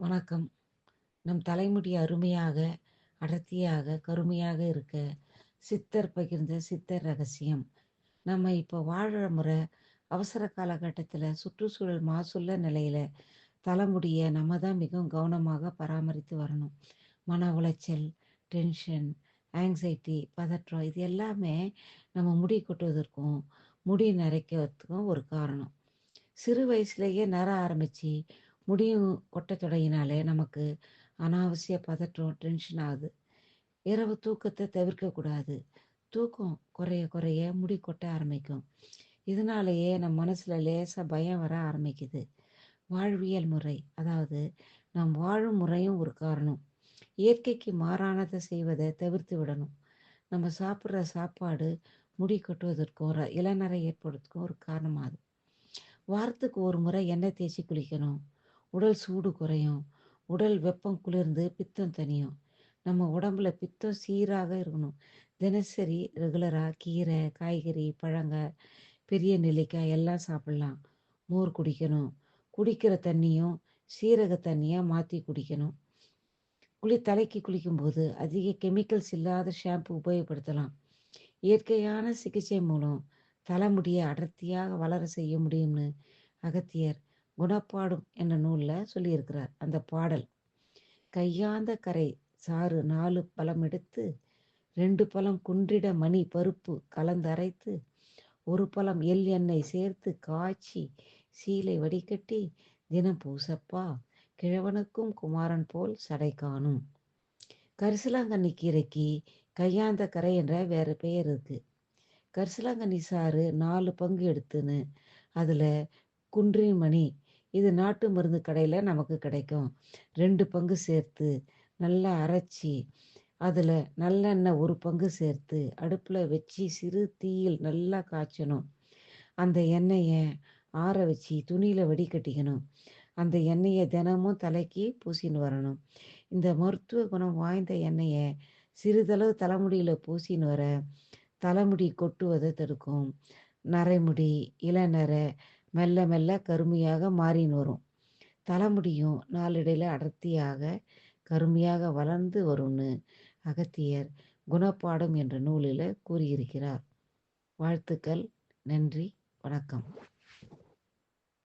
வணக்கம். நம் தலைமுடி அருமையாக, அடர்த்தியாக, கருமையாக இருக்க சித்தர் பகிர்ந்த சித்தர் ரகசியம். நம்ம இப்போ வாழ்ற முறை அவசர காலகட்டத்தில சுற்றுச்சூழல் மாசுள்ள நிலையில தலைமுடிய நம்ம தான் மிகவும் கவனமாக பராமரித்து வரணும். மன உளைச்சல், டென்ஷன், ஆங்ஸைட்டி, பதற்றம் இது எல்லாமே நம்ம முடி கொட்டுவதற்கும், முடி நரைக்கிறதுக்கும் ஒரு காரணம். சிறு வயசுலேயே நர ஆரம்பிச்சு முடியும் கொட்டத் தொடங்கினாலே நமக்கு அனாவசிய பதற்றம், டென்ஷன் ஆகுது. இரவு தூக்கத்தை தவிர்க்கக்கூடாது. தூக்கம் குறைய குறைய முடி கொட்ட ஆரம்பிக்கும். இதனாலேயே நம்ம மனசுல லேசா பயம் வர ஆரம்பிக்குது. வாழ்வியல் முறை, அதாவது நாம் வாழும் முறையும் ஒரு காரணம். இயற்கைக்கு மாறானதை செய்வதை தவிர்த்து விடணும். நம்ம சாப்பிட்ற சாப்பாடு முடி கொட்டுவதற்கும், இளநரை ஏற்படுறதுக்கும் ஒரு காரணமாகுது. வாரத்துக்கு ஒரு முறை எண்ணெய் தேய்ச்சி குளிக்கணும். உடல் சூடு குறையும். உடல் வெப்பம் குளிர்ந்து பித்தம் தணியும். நம்ம உடம்புல பித்தம் சீராக இருக்கணும். தினசரி ரெகுலராக கீரை, காய்கறி, பழங்க, பெரிய நெல்லிக்காய் எல்லாம் சாப்பிடலாம். மோர் குடிக்கணும். குடிக்கிற தண்ணியும் சீரக தண்ணியாக மாற்றி குடிக்கணும். தலைக்கு குளிக்கும்போது அதிக கெமிக்கல்ஸ் இல்லாத ஷாம்பு உபயோகப்படுத்தலாம். இயற்கையான சிகிச்சை மூலம் தலைமுடியை அடர்த்தியாக வளர செய்ய முடியும்னு அகத்தியர் குணப்பாடும் என்ற நூலில் சொல்லியிருக்கிறார். அந்த பாடல்: கையாந்த கரை சாறு 4 பழம் எடுத்து 2 பழம் குன்றிட மணி பருப்பு கலந்தரைத்து 1 பழம் எள் எண்ணெய் சேர்த்து காய்ச்சி சீலை வடிகட்டி தினம் பூசப்பா கிழவனுக்கும் குமாரன் போல் சடை காணும். கரிசலாங்கண்ணி கீரைக்கு கையாந்த கரை என்ற வேற பெயர் இருக்கு. கரிசலாங்கண்ணி சாறு 4 பங்கு எடுத்துன்னு அதில் குன்றிமணி, இது நாட்டு மருந்து கடையில் நமக்கு கிடைக்கும், 2 பங்கு சேர்த்து நல்லா அரைச்சி அதில் நல்லெண்ணெய் 1 பங்கு சேர்த்து அடுப்பில் வச்சு சிறு தீயில் நல்லா காய்ச்சணும். அந்த எண்ணெயை ஆற வச்சு துணியில் வடிகட்டிக்கணும். அந்த எண்ணெயை தினமும் தலைக்கு பூசின்னு வரணும். இந்த மருத்துவ குணம் வாய்ந்த எண்ணெயை சிறிதளவு தலைமுடியில் பூசின்னு வர தலைமுடி கொட்டுவதை தடுக்கும். நரைமுடி, இளநரை மெல்ல மெல்ல கருமையாக மாறின்னு வரும். தலைமுடியும் நாளடைவில் அடர்த்தியாக கருமையாக வளர்ந்து வரும்னு அகத்தியர் குணப்பாடும் என்ற நூலில் கூறியிருக்கிறார். வாழ்த்துக்கள். நன்றி. வணக்கம்.